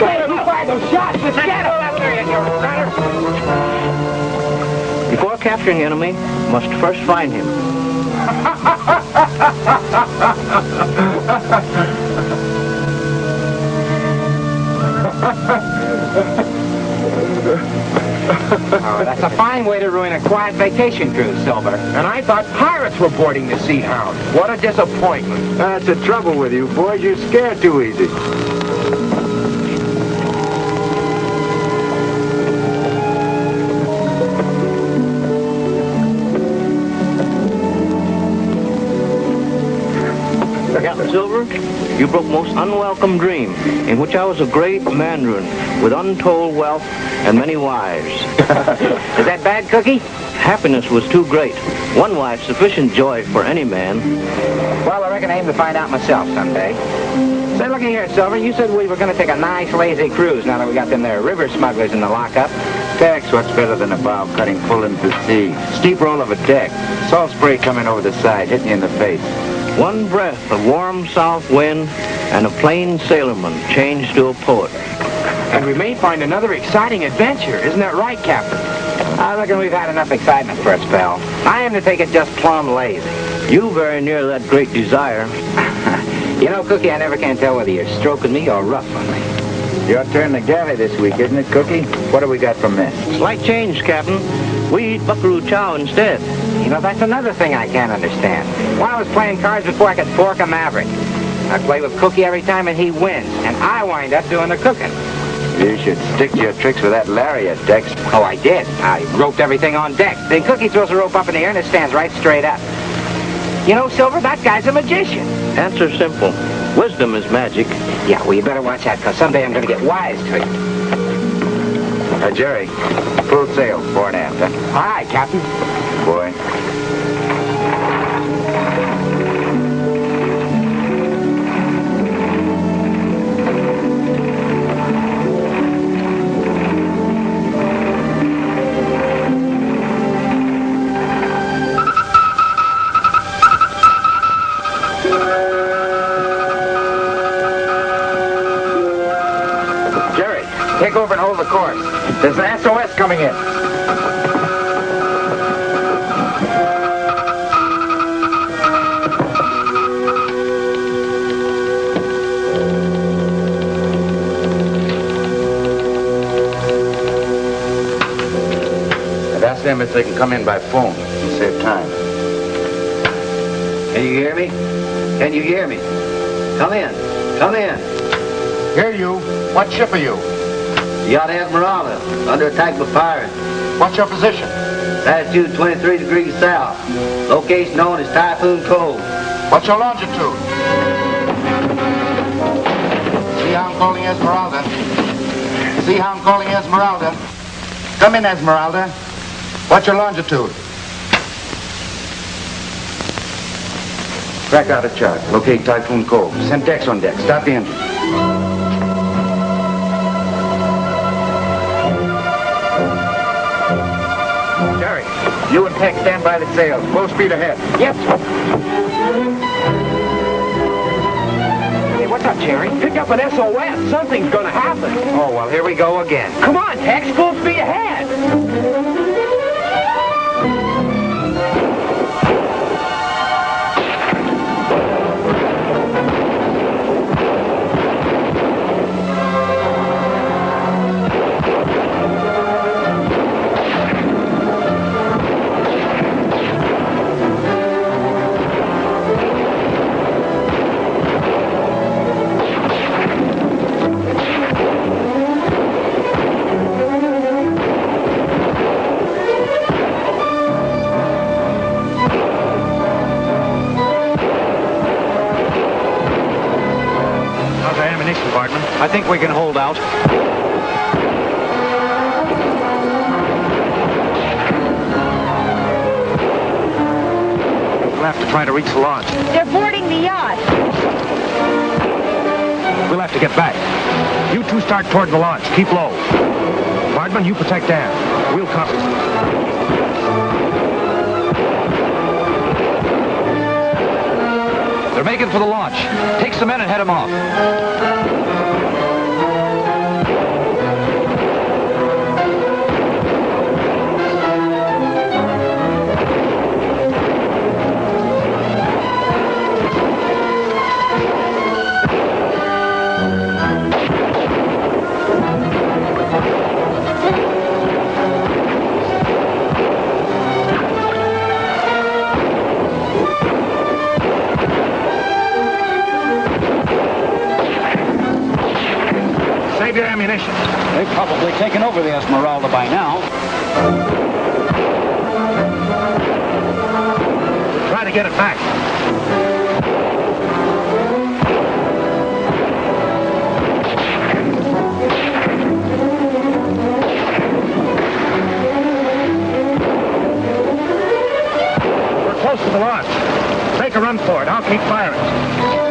Hey, who fired those shots? Let's get him! Before capturing the enemy, must first find him. Oh, that's a fine way to ruin a quiet vacation cruise, Silver. And I thought pirates were boarding the Sea Hound. What a disappointment. That's the trouble with you boys. You're scared too easy. Captain Silver, you broke most unwelcome dream, in which I was a great mandarin with untold wealth and many wives. Is that bad, Cookie? Happiness was too great. One wife, sufficient joy for any man. Well, I reckon I aim to find out myself someday. Say, looky here, Silver. You said we were going to take a nice, lazy cruise now that we got them there river smugglers in the lockup. Deck's what's better than a bow cutting full into the sea. Steep roll of a deck. Salt spray coming over the side, hitting you in the face. One breath of warm south wind, and a plain sailorman changed to a poet. And we may find another exciting adventure. Isn't that right, Captain? I reckon we've had enough excitement for a spell. I am to take it just plumb lazy. You very near that great desire. You know, Cookie, I never can tell whether you're stroking me or ruffling me. Your turn to galley this week, isn't it, Cookie? What do we got from this? Slight change, Captain. We eat buckaroo chow instead. You know, that's another thing I can't understand. When I was playing cards before, I could fork a maverick. I play with Cookie every time and he wins, and I wind up doing the cooking. You should stick to your tricks with that lariat, Dex. Oh, I did. I roped everything on deck. Then Cookie throws a rope up in the air and it stands right straight up. You know, Silver, that guy's a magician. Answer simple. Wisdom is magic. Yeah, well, you better watch that, because someday I'm going to get wise to it. Jerry, full sail, fore and aft, huh? Aye, Captain. Boy. Jerry, take over and hold the course. There's an SOS coming in. I've asked them if they can come in by phone and save time. Can you hear me? Can you hear me? Come in. Come in. Hear you. What ship are you? Yacht Esmeralda, under attack by pirates. What's your position? Latitude 23 degrees south. Location known as Typhoon Cove. What's your longitude? Sea Hound calling Esmeralda. Sea Hound calling Esmeralda. Come in, Esmeralda. What's your longitude? Crack out a chart. Locate Typhoon Cove. Send Dex on deck. Start the engine. Jerry, you and Peck stand by the sails. Full speed ahead. Yes, sir. Hey, what's up, Jerry? Pick up an SOS. Something's going to happen. Oh, well, here we go again. Come on, Tex. Full speed ahead. I think we can hold out. We'll have to try to reach the launch. They're boarding the yacht. We'll have to get back. You two start toward the launch. Keep low. Bardman, you protect Dan. We'll cover. They're making for the launch. Take some men and head them off. save your ammunition. They've probably taken over the Esmeralda by now. Try to get it back. We're close to the launch. Make a run for it. I'll keep firing.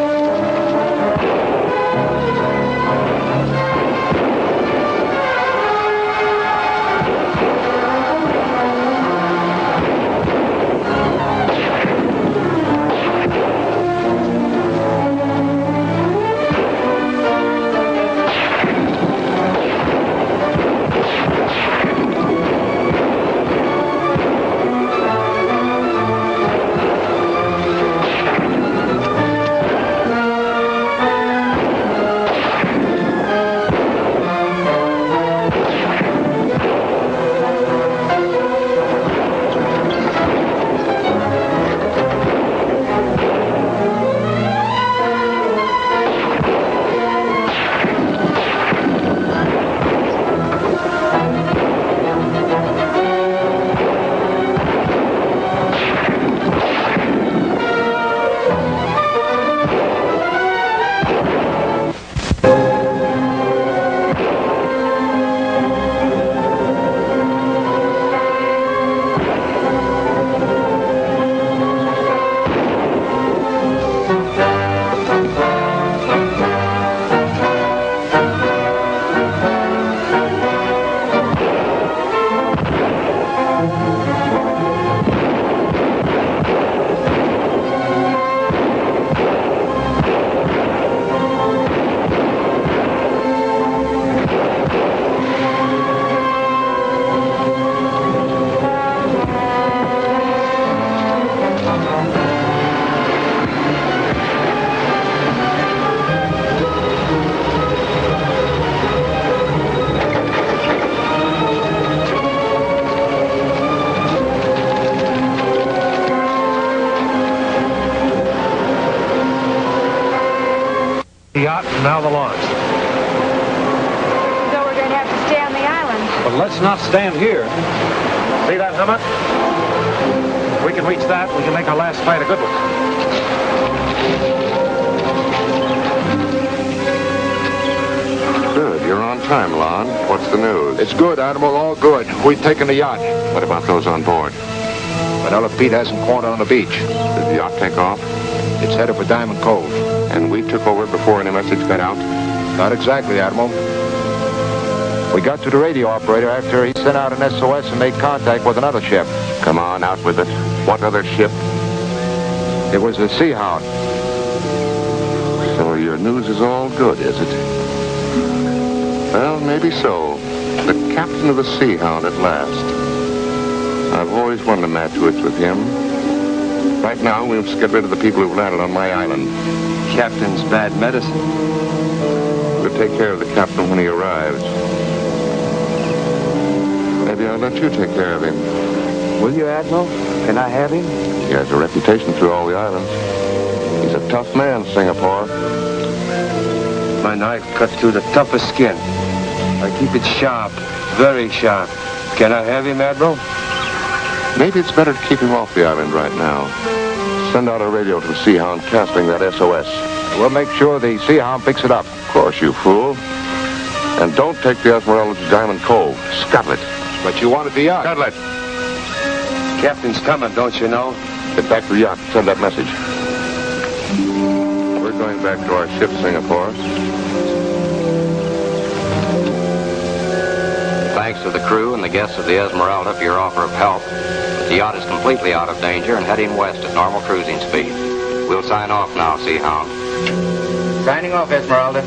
The yacht and now the launch. So we're going to have to stay on the island. But let's not stand here. See that hummock? If we can reach that, we can make our last fight a good one. Good. You're on time, Lon. What's the news? It's good, Admiral. All good. We've taken the yacht. What about those on board? Vanilla Pete hasn't caught on the beach. Did the yacht take off? It's headed for Diamond Cove. And we took over before any message got out? Not exactly, Admiral. We got to the radio operator after he sent out an SOS and made contact with another ship. Come on, out with it. What other ship? It was the Sea Hound. So your news is all good, is it? Well, maybe so. The captain of the Sea Hound at last. I've always wanted a match wits with him. Right now, we must get rid of the people who've landed on my island. Captain's bad medicine. We'll take care of the captain when he arrives. Maybe I'll let you take care of him. Will you, Admiral? Can I have him? He has a reputation through all the islands. He's a tough man, Singapore. My knife cut through the toughest skin. I keep it sharp, very sharp. Can I have him, Admiral? Maybe it's better to keep him off the island right now. Send out a radio to the Sea Hound casting that SOS. We'll make sure the Sea Hound picks it up. Of course, you fool. And don't take the Esmeralda to Diamond Cove. Scuttle it. But you wanted the yacht. Scuttle it. Captain's coming, don't you know? Get back to the yacht. Send that message. We're going back to our ship, Singapore. Thanks to the crew and the guests of the Esmeralda for your offer of help. The yacht is completely out of danger and heading west at normal cruising speed. We'll sign off now, Sea Hound. Signing off, Esmeralda.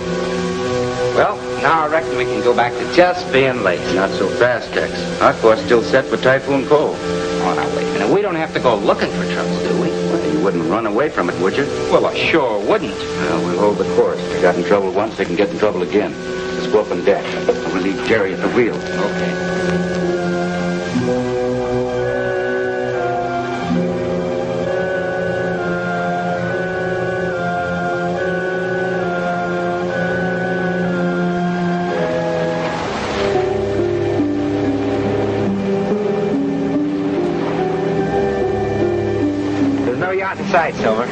Well, now I reckon we can go back to just being late. Not so fast, Tex. Our course still set for Typhoon Cove. Oh, now, wait a minute. We don't have to go looking for trouble, do we? Well, you wouldn't run away from it, would you? Well, I sure wouldn't. Well, we'll hold the course. They got in trouble once, they can get in trouble again. Let's go up on deck. We'll leave Jerry at the wheel. Okay. sight, Silver?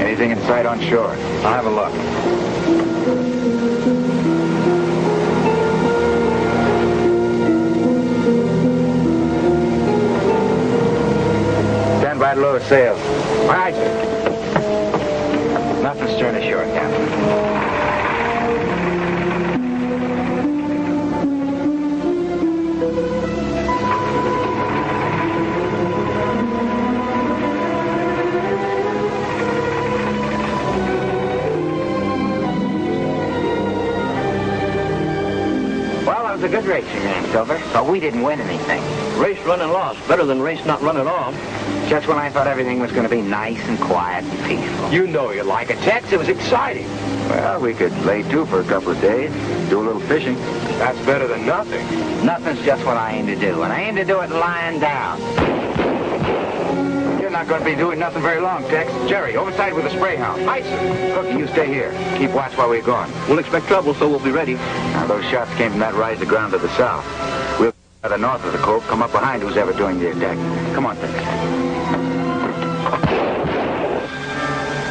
Anything in sight on shore? I'll have a look. Stand by to lower sails. All right, sir. Nothing stern ashore, Captain. It was a good racing game, Silver, but we didn't win anything. Race run and lost. Better than race not run at all. Just when I thought everything was going to be nice and quiet and peaceful. You know you like it, Tex. It was exciting. Well, we could lay to for a couple of days, do a little fishing. That's better than nothing. Nothing's just what I aim to do, and I aim to do it lying down. You're not going to be doing nothing very long, Tex. Jerry, overside with the spray hound. Aye, sir. Cookie, you stay here. Keep watch while we're gone. We'll expect trouble, so we'll be ready. Now, those shots came from that rise of ground to the south. We'll to the north of the cove, come up behind who's ever doing the attack. Come on, Tex.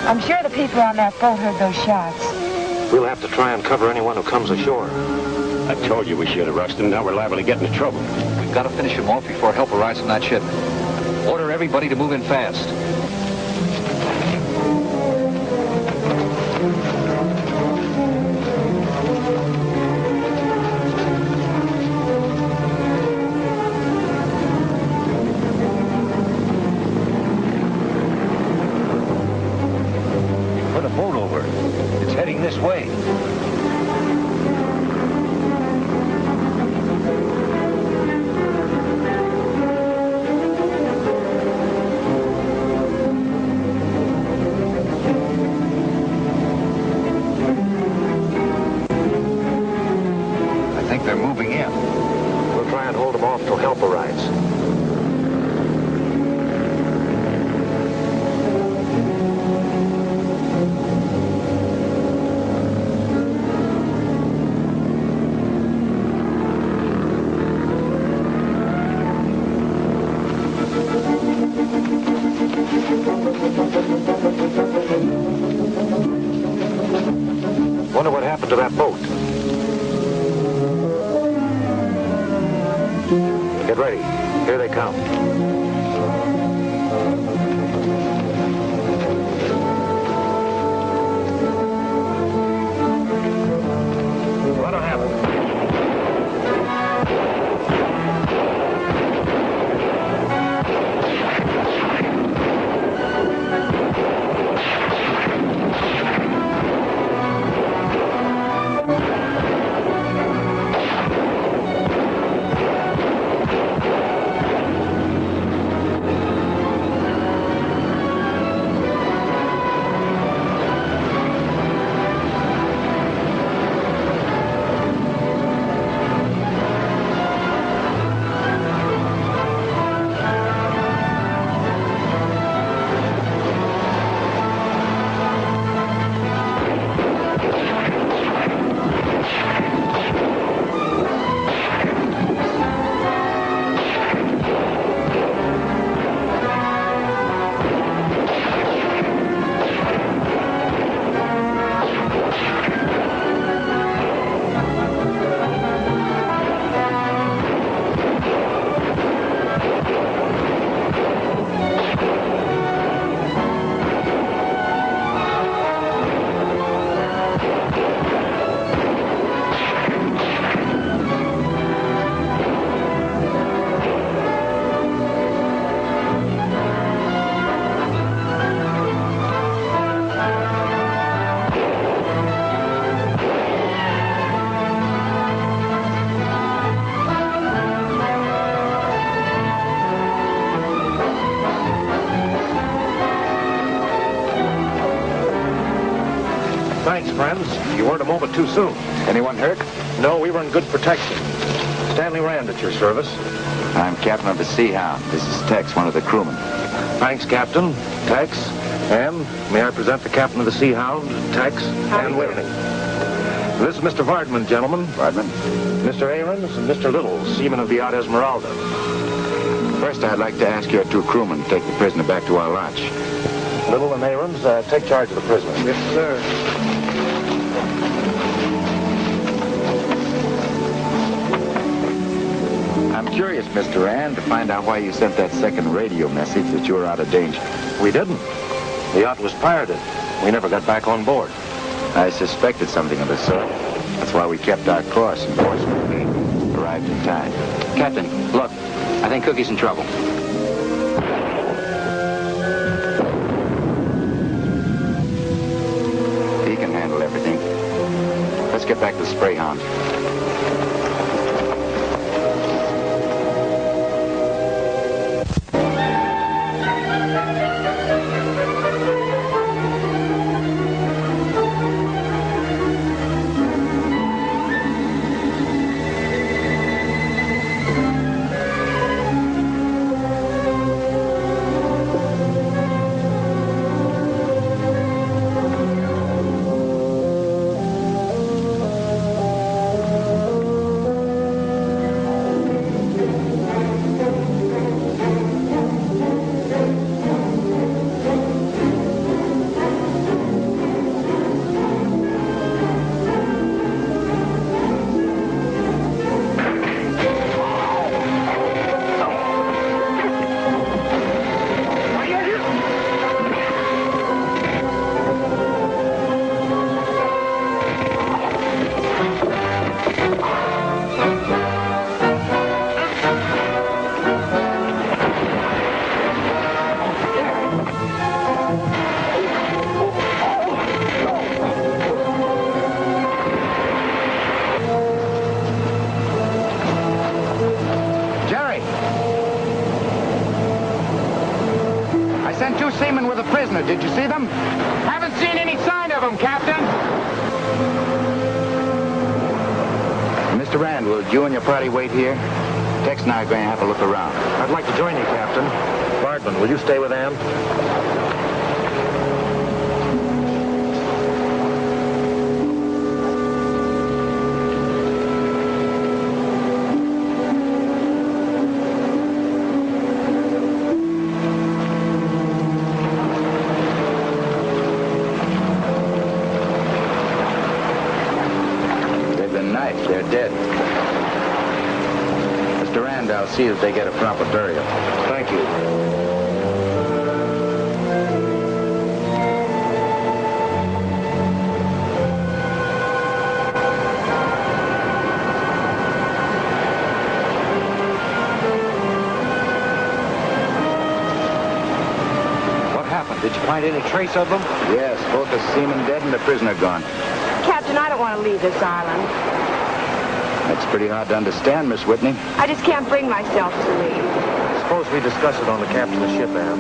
I'm sure the people on that boat heard those shots. We'll have to try and cover anyone who comes ashore. I told you we should have rushed him. Now we're liable to get into trouble. We've got to finish him off before help arrives from that ship. Order everybody to move in fast. Put a boat over. It's heading this way. They're moving in. We'll try and hold them off till help arrives. Wonder what happened to that boat. Get ready. Here they come. What'll happen? Thanks, friends. You weren't a moment too soon. Anyone hurt? No, we were in good protection. Stanley Rand at your service. I'm captain of the Sea Hound. This is Tex, one of the crewmen. Thanks, Captain. Tex. And may I present the captain of the Sea Hound, Tex, and Whitney. This is Mr. Vardman, gentlemen. Vardman. Mr. Ahrens and Mr. Little, seaman of the yacht Esmeralda. First, I'd like to ask your two crewmen to take the prisoner back to our launch. Little and Abrams, take charge of the prisoner. Yes, sir. I'm curious, Mr. Rand, to find out why you sent that second radio message that you were out of danger. We didn't. The yacht was pirated. We never got back on board. I suspected something of the sort. That's why we kept our course and fortunately arrived in time. Captain, look. I think Cookie's in trouble. He can handle everything. Let's get back to the Spray Hound. Seamen with a prisoner. Did you see them? Haven't seen any sign of them, Captain. Mr. Rand, will you and your party wait here? Tex and I are going to have a look around. I'd like to join you, Captain. Bardman, will you stay with Ann? They're dead. Mr. Rand, I'll see that they get a proper burial. Thank you. What happened? Did you find any trace of them? Yes, both the seamen dead and the prisoner gone. Captain, I don't want to leave this island. That's pretty hard to understand, Miss Whitney. I just can't bring myself to leave. Suppose we discuss it on the captain of the ship, Ann.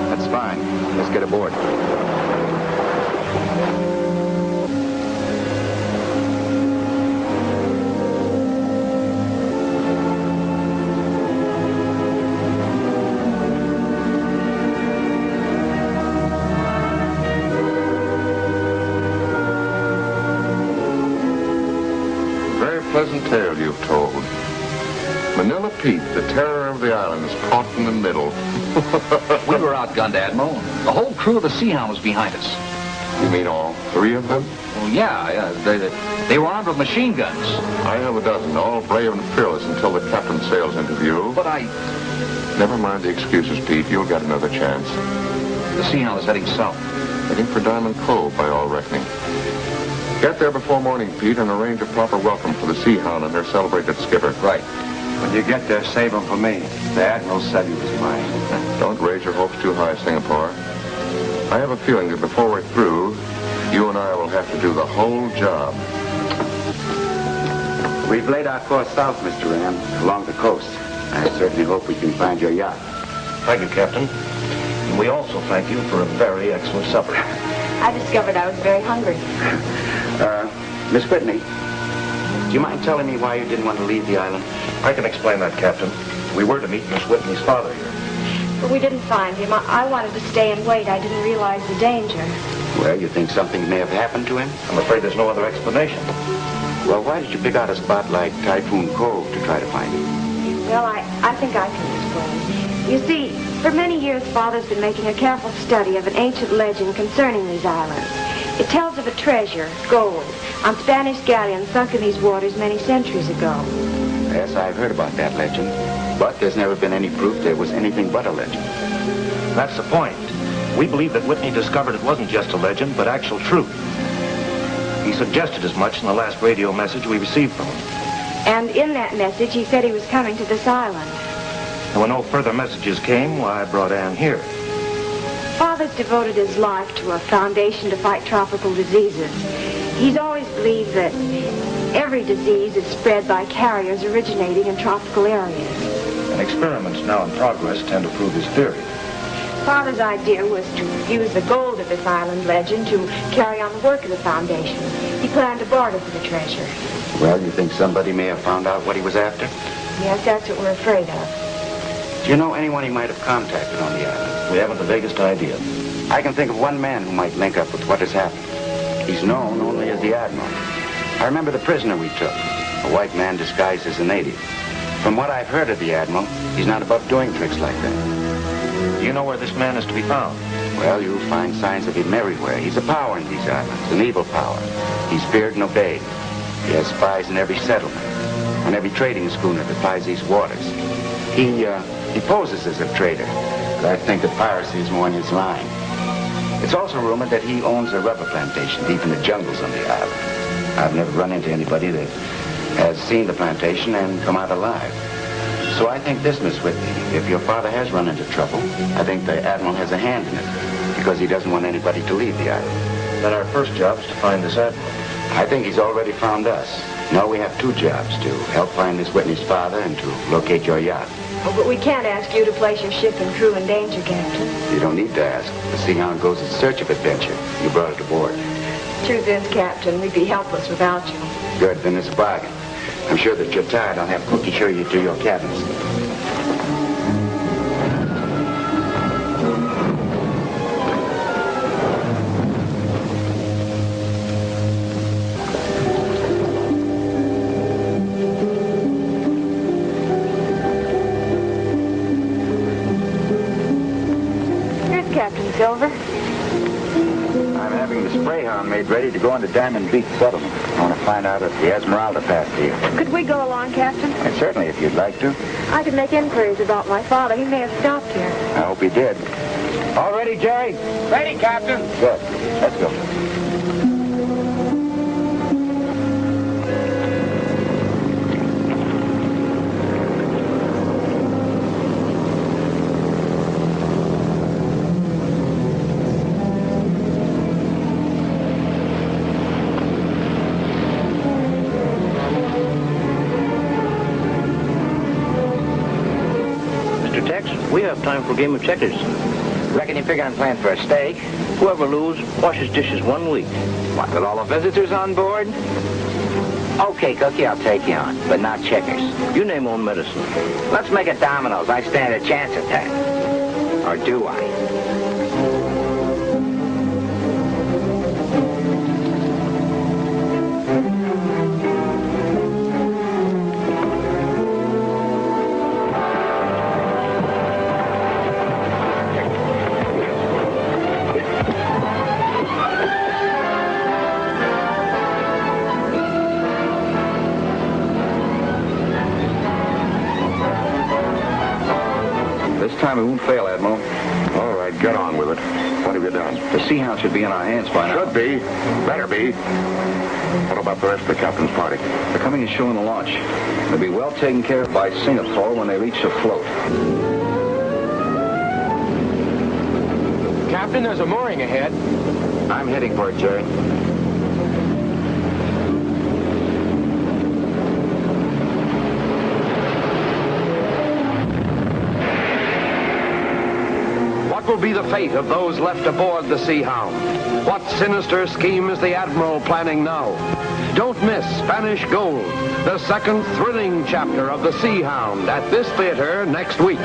That's fine. Let's get aboard. Pleasant tale you've told. Manila Pete, the terror of the islands, caught in the middle. We were outgunned, Admiral. The whole crew of the Sea Hound was behind us. You mean all three of them? Well, yeah. They were armed with machine guns. I have a dozen, all brave and fearless until the Captain Sale's interview. But I... Never mind the excuses, Pete. You'll get another chance. The Sea Hound is heading south. Heading for Diamond Cove, by all reckoning. Get there before morning, Pete, and arrange a proper welcome for the Sea Hound and her celebrated skipper. Right. When you get there, save him for me. The Admiral said he was mine. Don't raise your hopes too high, Singapore. I have a feeling that before we're through, you and I will have to do the whole job. We've laid our course south, Mr. Rand, along the coast. I certainly hope we can find your yacht. Thank you, Captain. And we also thank you for a very excellent supper. I discovered I was very hungry. Miss Whitney, do you mind telling me why you didn't want to leave the island? I can explain that, Captain. We were to meet Miss Whitney's father here. But we didn't find him. I wanted to stay and wait. I didn't realize the danger. Well, you think something may have happened to him? I'm afraid there's no other explanation. Well, why did you pick out a spot like Typhoon Cove to try to find him? Well, I think I can explain. You see, For many years, Father's been making a careful study of an ancient legend concerning these islands. It tells of a treasure, gold, on Spanish galleons sunk in these waters many centuries ago. Yes, I've heard about that legend. But there's never been any proof there was anything but a legend. That's the point. We believe that Whitney discovered it wasn't just a legend, but actual truth. He suggested as much in the last radio message we received from him. And in that message, he said he was coming to this island. And when no further messages came, well, I brought Anne here. Father's devoted his life to a foundation to fight tropical diseases. He's always believed that every disease is spread by carriers originating in tropical areas. And experiments now in progress tend to prove his theory. Father's idea was to use the gold of this island legend to carry on the work of the foundation. He planned to barter for the treasure. Well, you think somebody may have found out what he was after? Yes, that's what we're afraid of. Do you know anyone he might have contacted on the island? We haven't the vaguest idea. I can think of one man who might link up with what has happened. He's known only as the Admiral. I remember the prisoner we took, a white man disguised as a native. From what I've heard of the Admiral, he's not above doing tricks like that. Do you know where this man is to be found? Well, you'll find signs of him everywhere. He's a power in these islands, an evil power. He's feared and obeyed. He has spies in every settlement, on every trading schooner that plies these waters. He poses as a trader, but I think that piracy is more in his line. It's also rumored that he owns a rubber plantation deep in the jungles on the island. I've never run into anybody that has seen the plantation and come out alive. So I think this, Miss Whitney, if your father has run into trouble, I think the Admiral has a hand in it, because he doesn't want anybody to leave the island. Then our first job is to find this Admiral. I think he's already found us. No, we have two jobs, to help find Miss Whitney's father and to locate your yacht. Oh, but we can't ask you to place your ship and crew in danger, Captain. You don't need to ask. The Sea Hound goes in search of adventure. You brought it aboard. Truth is, Captain, we'd be helpless without you. Good, then it's a bargain. I'm sure that you're tired. I'll have Cookie show you to your cabins. Here's Captain Silver. I'm having the spray hound made ready to go into Diamond Beach settlement. I want to find out if the Esmeralda passed here. Could we go along, Captain? And certainly, if you'd like to. I could make inquiries about my father. He may have stopped here. I hope he did. All ready, Jerry? Ready, Captain. Good. Let's go. We have time for a game of checkers. Reckon you figure I'm playing for a stake? Whoever loses washes dishes 1 week. What, with all the visitors on board? Okay, Cookie, I'll take you on, but not checkers. You name own medicine. Let's make it dominoes. I stand a chance at that. Or do I? This time we won't fail, Admiral. All right, get on with it. What have you done? The Sea Hound should be in our hands by now. Should be. Better be. What about the rest of the captain's party? They're coming ashore in the launch. They'll be well taken care of by Singapore when they reach the float. Captain, there's a mooring ahead. I'm heading for it, Jerry. What will be the fate of those left aboard the Sea Hound? What sinister scheme is the Admiral planning now? Don't miss Spanish Gold, the second thrilling chapter of the Sea Hound at this theater next week.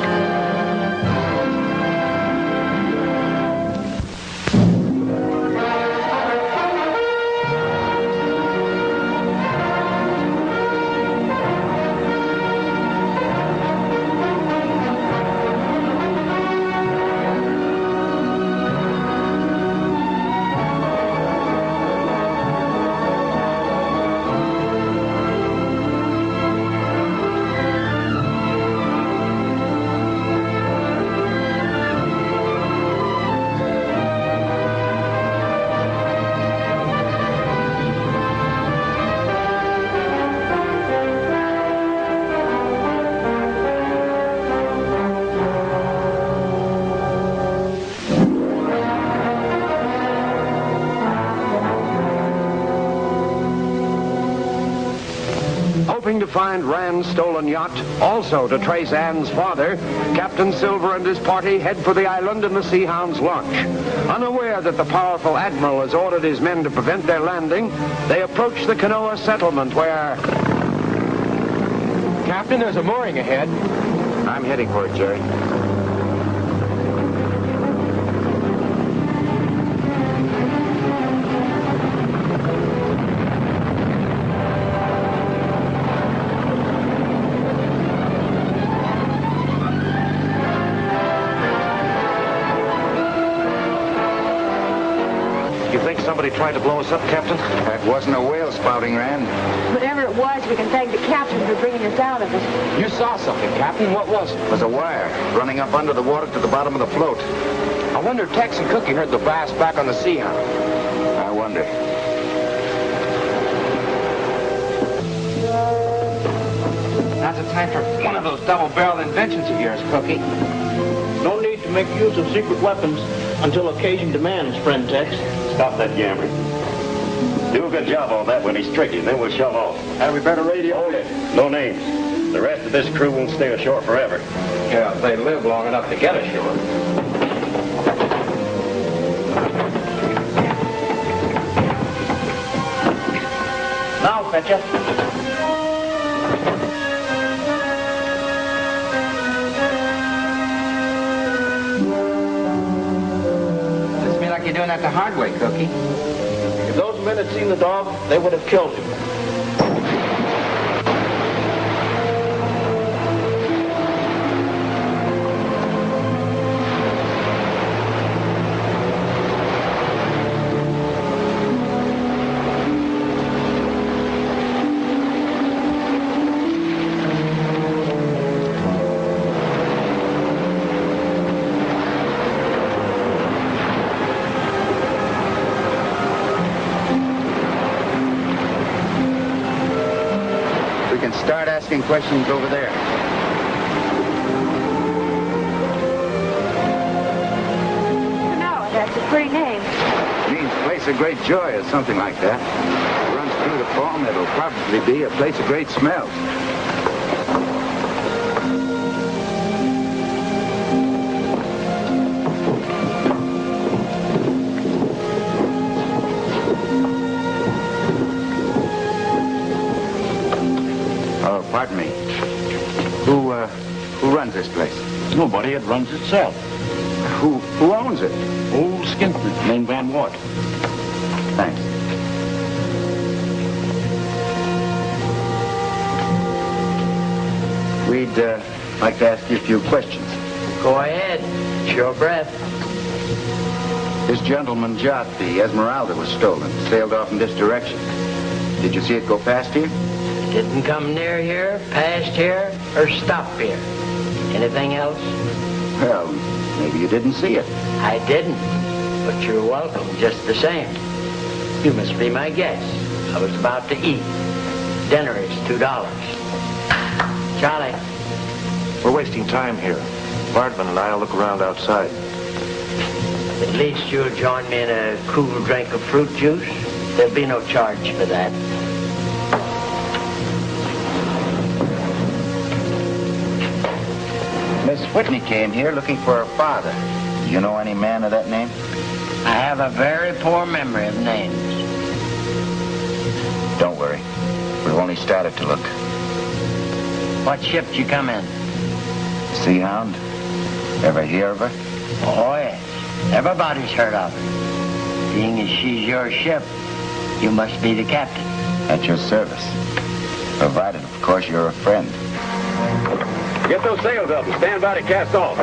hoping to find Rand's stolen yacht, also to trace Anne's father, Captain Silver and his party head for the island in the Sea Hound's launch. Unaware that the powerful admiral has ordered his men to prevent their landing, they approach the Kanoa settlement where... Captain, there's a mooring ahead. I'm heading for it, Jerry. You think somebody tried to blow us up, Captain? That wasn't a whale spouting, Rand. Whatever it was, we can thank the captain for bringing us out of it. You saw something, Captain. What was it? It was a wire running up under the water to the bottom of the float. I wonder if Tex and Cookie heard the blast back on the Sea Hound. I wonder. Now's the time for one of those double-barreled inventions of yours, Cookie. No need to make use of secret weapons until occasion demands, friend Tex. Stop that yammering. Do a good job on that when he's tricky, and then we'll shove off. And we better radio. Hold it. No names. The rest of this crew won't stay ashore forever. Yeah, if they live long enough to get ashore. Now, fetcha. Looks to me like you're doing that the hard way, Cookie. If those men had seen the dog, they would have killed him. Start asking questions over there. No, that's a pretty name. Means place of great joy or something like that. Runs through the poem, it'll probably be a place of great smells. Oh, pardon me. Who runs this place? Nobody. It runs itself. Who owns it? Old skinflint named Van Wart. Thanks. We'd like to ask you a few questions. Go ahead. It's your breath. This gentleman's yacht, the Esmeralda, was stolen. Sailed off in this direction. Did you see it go past here? Didn't come near here, past here, or stop here. Anything else? Well, maybe you didn't see it. I didn't, but you're welcome just the same. You must be my guest. I was about to eat. Dinner is $2. Charlie. We're wasting time here. Bardman and I'll look around outside. At least you'll join me in a cool drink of fruit juice. There'll be no charge for that. Miss Whitney came here looking for her father. Do you know any man of that name? I have a very poor memory of names. Don't worry. We've only started to look. What ship did you come in? Sea Hound? Ever hear of her? Oh, yes. Everybody's heard of her. Being as she's your ship, you must be the captain. At your service. Provided, of course, you're a friend. Get those sails up and stand by to cast off.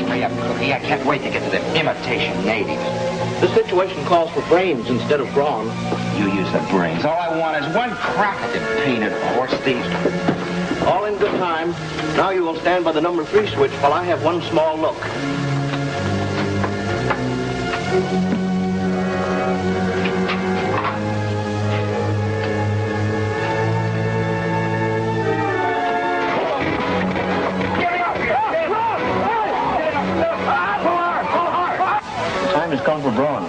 Hurry up, Cookie. I can't wait to get to the imitation native. This situation calls for brains instead of brawn. You use the brains. All I want is one crack at the painted horse thief. All in good time. Now you will stand by the number 3 switch while I have one small look. The time has come for brawn.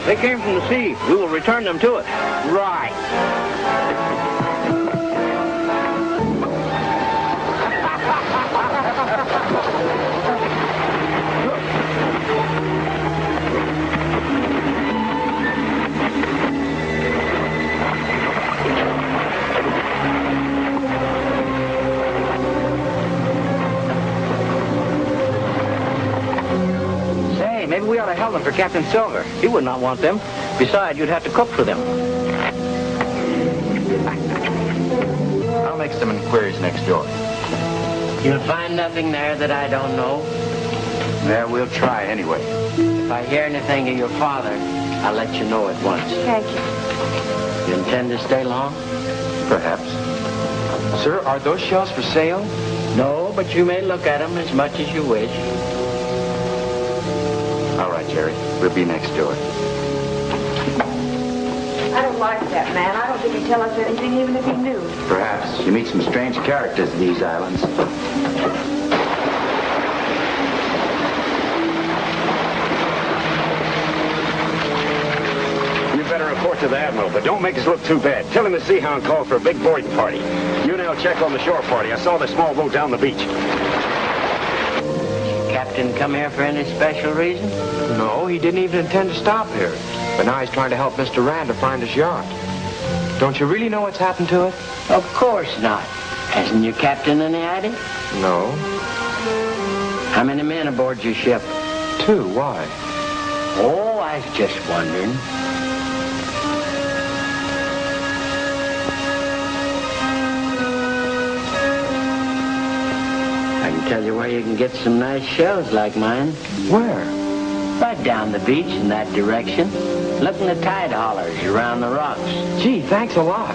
They came from the sea. We will return them to it. Right. Say, maybe we ought to help them for Captain Silver. He would not want them. Besides, you'd have to cook for them. I'll make some inquiries next door. You'll find nothing there that I don't know. Yeah, we'll try anyway. If I hear anything of your father, I'll let you know at once. Thank you. You intend to stay long? Perhaps. Sir, are those shells for sale? No, but you may look at them as much as you wish. All right, Jerry. We'll be next door. I don't like that man. I don't think he'd tell us anything even if he knew. Perhaps. You meet some strange characters in these islands. You better report to the Admiral, but don't make us look too bad. Tell him the Sea Hound called for a big boarding party. You and I'll check on the shore party. I saw the small boat down the beach. Captain come here for any special reason? No, he didn't even intend to stop here. But now he's trying to help Mr. Rand to find his yacht. Don't you really know what's happened to it? Of course not. Hasn't your captain any idea? No. How many men aboard your ship? 2. Why? Oh, I was just wondering. I can tell you where you can get some nice shells like mine. Where? Right down the beach in that direction. Look in the tide hollers around the rocks. Gee, thanks a lot.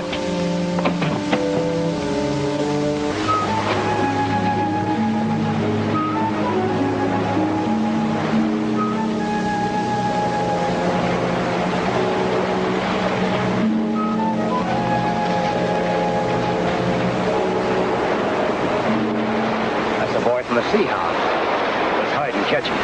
That's a boy from the Sea Hound. Let's hide and catch him.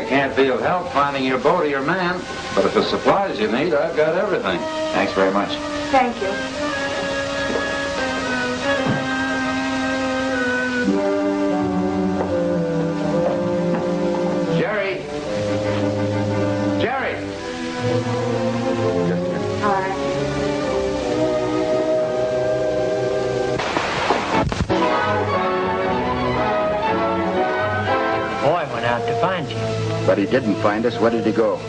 Can't be of help finding your boat or your man, but if it's supplies you need, I've got everything. Thanks very much. Thank you. Jerry! Jerry! Just a minute. All right. Boy went out to find you. But he didn't find us. Where did he go?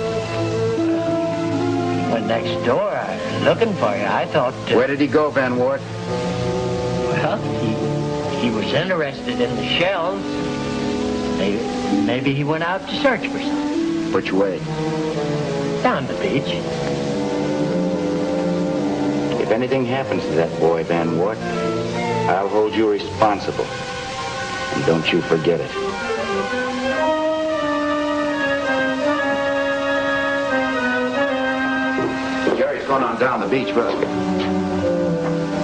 Went next door. I was looking for you. I thought... Where did he go, Van Wart? Well, he was interested in the shells. Maybe he went out to search for some. Which way? Down the beach. If anything happens to that boy, Van Wart, I'll hold you responsible. And don't you forget it. Jerry's going on down the beach, but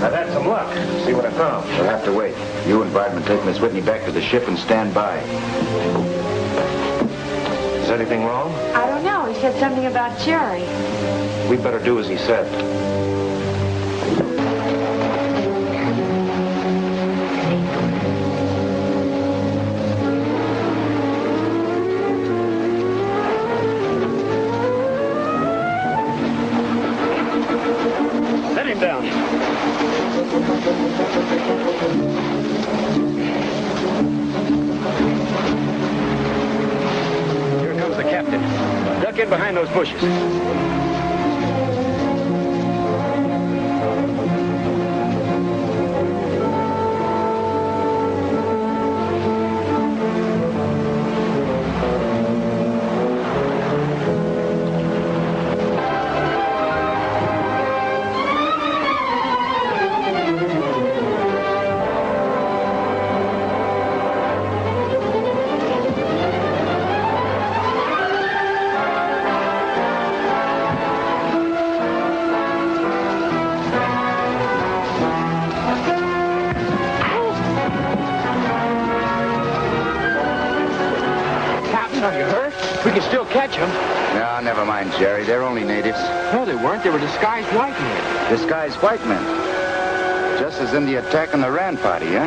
I've had some luck. See what I found. We'll have to wait. You and Bartman take Miss Whitney back to the ship and stand by. Is anything wrong? I don't know. He said something about Jerry. We'd better do as he said. Set him down. Here comes the captain. Duck in behind those bushes. can still catch them. No, never mind, Jerry. They're only natives. No, they weren't. They were disguised white men. Disguised white men. Just as in the attack on the Rand party, huh?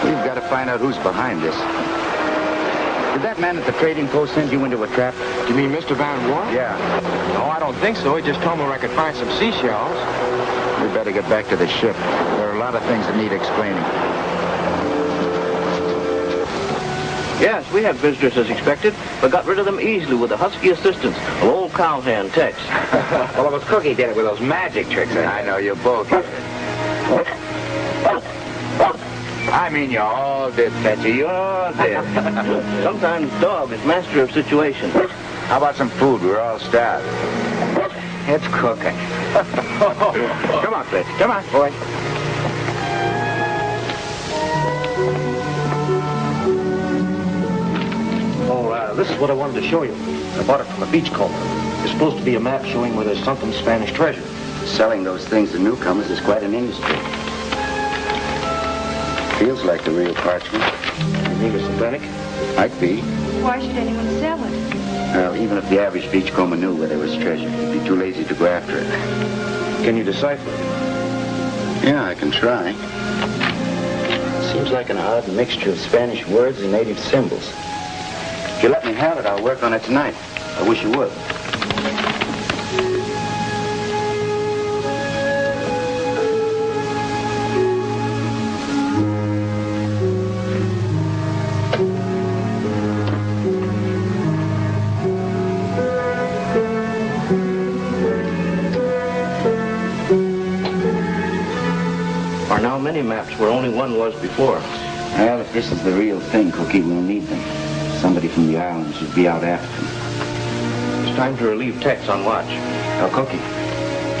We've got to find out who's behind this. Did that man at the trading post send you into a trap? You mean Mr. Van Wart? Yeah. No, I don't think so. He just told me where I could find some seashells. We better get back to the ship. There are a lot of things that need explaining. Yes, we had visitors as expected, but got rid of them easily with the husky assistance of old cowhand Tex. Well, it was Cookie did it with those magic tricks. I know, you both. I mean, you all did, Patsy. You all did. Sometimes dog is master of situations. How about some food? We're all starved. It's cooking. Come on, Fitz. Come on, boy. This is what I wanted to show you. I bought it from a beachcomber. It's supposed to be a map showing where there's sunken Spanish treasure. Selling those things to newcomers is quite an industry. Feels like the real parchment. You mean it's authentic? Might be. Why should anyone sell it? Well, even if the average beachcomber knew where there was treasure, he'd be too lazy to go after it. Can you decipher it? Yeah, I can try. Seems like an odd mixture of Spanish words and native symbols. If you let me have it, I'll work on it tonight. I wish you would. Are now many maps where only one was before. Well, if this is the real thing, Cookie, we'll need them. Somebody from the island should be out after them. It's time to relieve Tex on watch. Now, Cookie,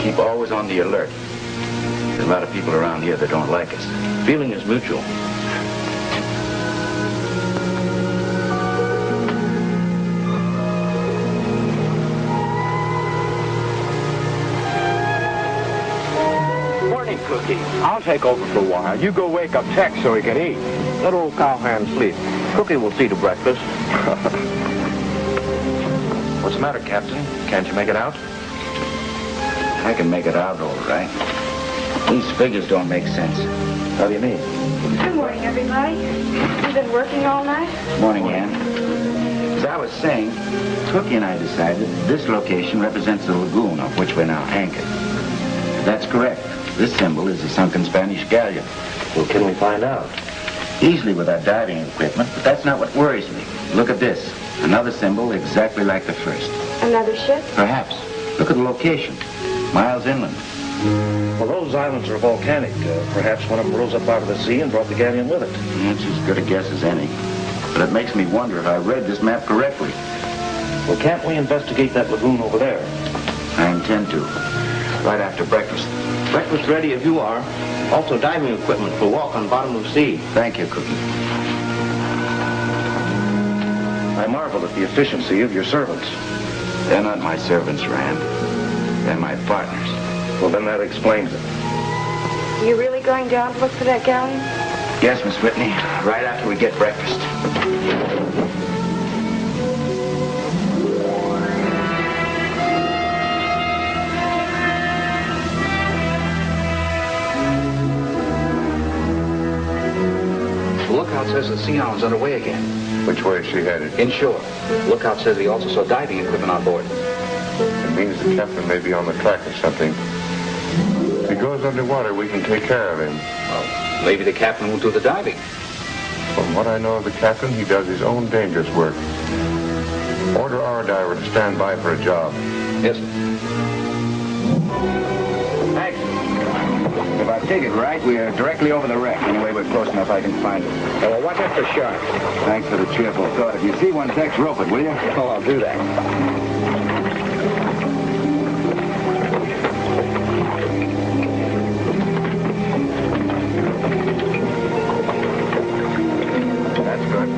keep always on the alert. There's a lot of people around here that don't like us. Feeling is mutual. Morning, Cookie. I'll take over for a while. You go wake up Tex so he can eat. Let old cowhand sleep. Cookie will see to breakfast. What's the matter, Captain? Can't you make it out? I can make it out all right. These figures don't make sense. How do you mean? Good morning, everybody. You've been working all night? Morning, Ann. As I was saying, Cookie and I decided this location represents the lagoon on which we're now anchored. That's correct. This symbol is a sunken Spanish galleon. Well, can we find out? Easily with our diving equipment, but that's not what worries me. Look at this. Another symbol exactly like the first. Another ship? Perhaps. Look at the location. Miles inland. Well, those islands are volcanic. Perhaps one of them rose up out of the sea and brought the galleon with it. That's as good a guess as any. But it makes me wonder if I read this map correctly. Well, can't we investigate that lagoon over there? I intend to. Right after breakfast. Breakfast ready if you are. Also diving equipment for walk on bottom of sea. Thank you, Cookie. I marvel at the efficiency of your servants. They're not my servants, Rand. They're my partners. Well, then that explains it. Are you really going down to look for that galleon? Yes, Miss Whitney. Right after we get breakfast. Lookout says the Sea Hound's underway again. Which way is she headed? Inshore. Lookout says he also saw diving equipment on board. It means the captain may be on the track or something. If he goes underwater, we can take care of him. Well, maybe the captain won't do the diving. From what I know of the captain, he does his own dangerous work. Order our diver to stand by for a job. Yes, sir. Thanks. If I take it right, we are directly over the wreck. Anyway, we're close enough I can find it. Well, watch out for sharks. Thanks for the cheerful thought. If you see one, Tex, rope it, will you? Oh, I'll do that. That's good.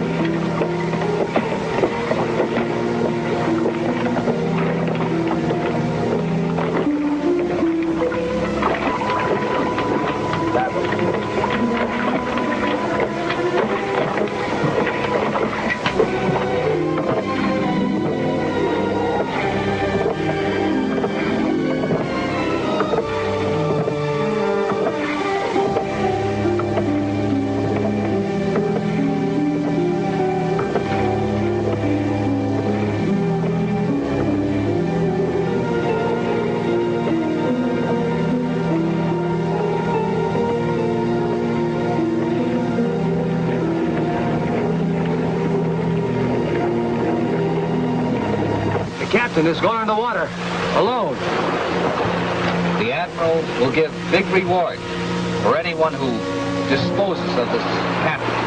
captain has gone underwater, alone. The Admiral will give big reward for anyone who disposes of this captain.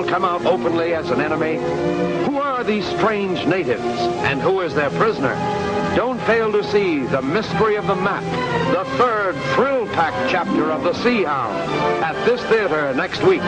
Come out openly as an enemy? Who are these strange natives, and who is their prisoner? Don't fail to see The Mystery of the Map, the third thrill-packed chapter of The Sea Hound, at this theater next week.